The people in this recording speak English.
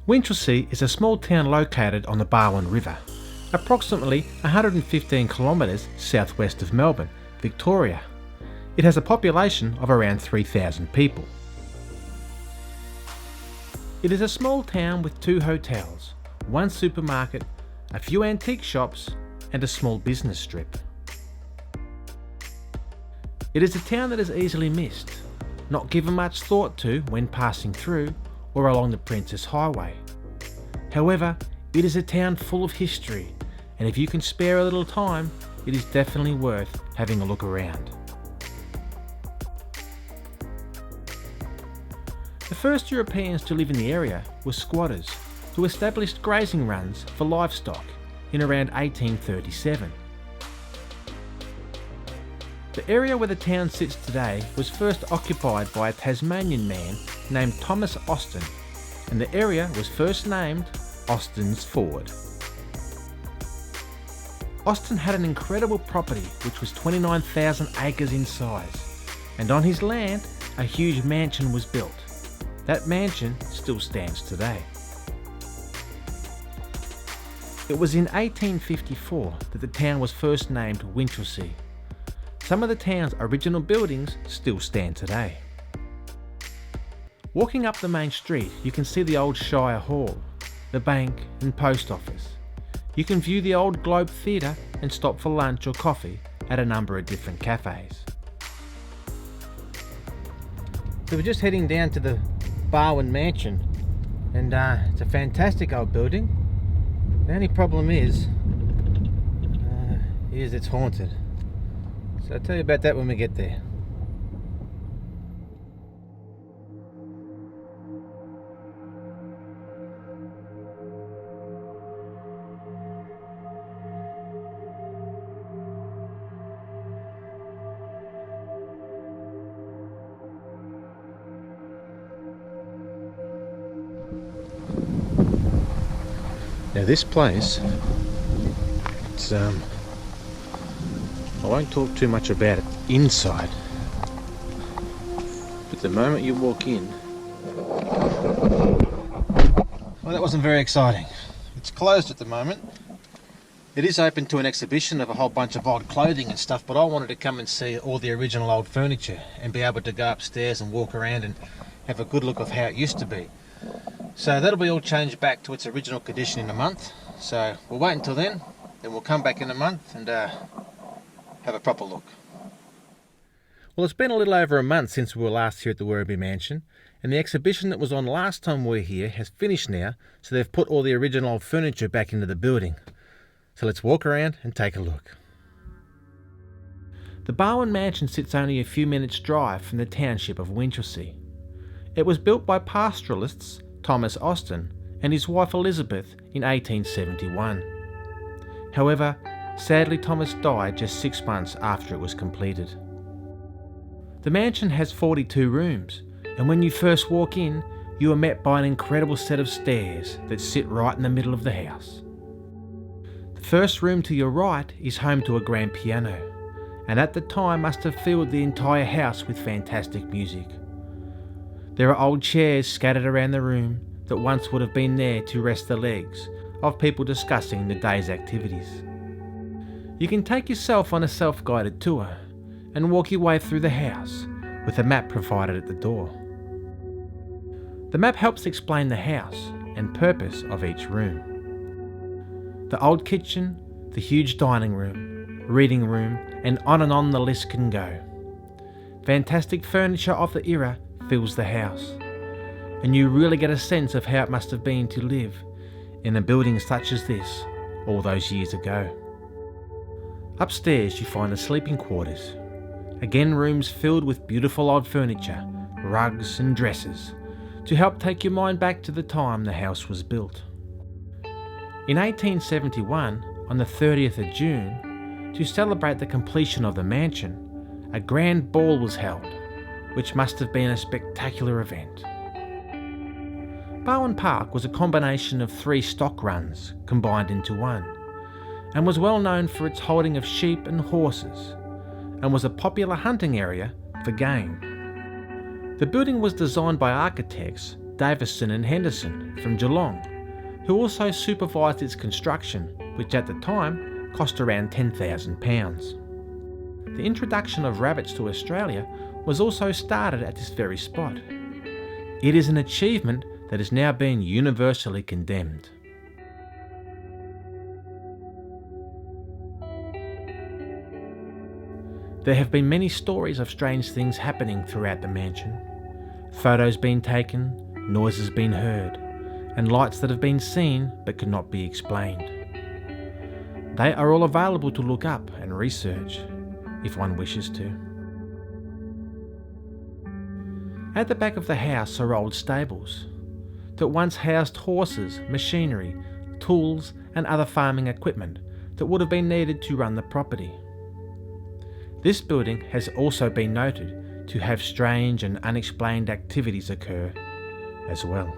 Winchelsea is a small town located on the Barwon River, approximately 115 kilometres southwest of Melbourne, Victoria. It has a population of around 3,000 people. It is a small town with 2 hotels, 1 supermarket, a few antique shops and a small business strip. It is a town that is easily missed, not given much thought to when passing through or along the Princess Highway. However, it is a town full of history, and if you can spare a little time, it is definitely worth having a look around. The first Europeans to live in the area were squatters, who established grazing runs for livestock in around 1837. The area where the town sits today was first occupied by a Tasmanian man named Thomas Austin, and the area was first named Austin's Ford. Austin had an incredible property which was 29,000 acres in size, and on his land a huge mansion was built. That mansion still stands today. It was in 1854 that the town was first named Winchelsea. Some of the town's original buildings still stand today. Walking up the main street, you can see the old Shire Hall, the bank and post office. You can view the old Globe Theatre and stop for lunch or coffee at a number of different cafes. So we're just heading down to the Barwon Mansion, and it's a fantastic old building. The only problem is it's haunted. So I'll tell you about that when we get there. Now this place, it's I won't talk too much about it inside, but the moment you walk in, well, that wasn't very exciting. It's closed at the moment. It is open to an exhibition of a whole bunch of old clothing and stuff, but I wanted to come and see all the original old furniture and be able to go upstairs and walk around and have a good look of how it used to be. So that'll be all changed back to its original condition in a month. So we'll wait until then we'll come back in a month and have a proper look. Well, it's been a little over a month since we were last here at the Werribee Mansion, and the exhibition that was on last time we were here has finished now, so they've put all the original old furniture back into the building. So let's walk around and take a look. The Barwon Mansion sits only a few minutes' drive from the township of Winchelsea. It was built by pastoralists Thomas Austin and his wife Elizabeth in 1871. However, sadly Thomas died just 6 months after it was completed. The mansion has 42 rooms, and when you first walk in, you are met by an incredible set of stairs that sit right in the middle of the house. The first room to your right is home to a grand piano, and at the time must have filled the entire house with fantastic music. There are old chairs scattered around the room that once would have been there to rest the legs of people discussing the day's activities. You can take yourself on a self-guided tour and walk your way through the house with a map provided at the door. The map helps explain the house and purpose of each room. The old kitchen, the huge dining room, reading room, and on the list can go. Fantastic furniture of the era fills the house, and you really get a sense of how it must have been to live in a building such as this all those years ago. Upstairs you find the sleeping quarters, again rooms filled with beautiful old furniture, rugs and dresses, to help take your mind back to the time the house was built. In 1871, on the 30th of June, to celebrate the completion of the mansion, a grand ball was held, which must have been a spectacular event. Barwon Park was a combination of 3 stock runs combined into one, and was well known for its holding of sheep and horses, and was a popular hunting area for game. The building was designed by architects Davison and Henderson from Geelong, who also supervised its construction, which at the time cost around £10,000. The introduction of rabbits to Australia was also started at this very spot. It is an achievement that is now being universally condemned. There have been many stories of strange things happening throughout the mansion. Photos being taken, noises being heard, and lights that have been seen but could not be explained. They are all available to look up and research, if one wishes to. At the back of the house are old stables that once housed horses, machinery, tools and other farming equipment that would have been needed to run the property. This building has also been noted to have strange and unexplained activities occur as well.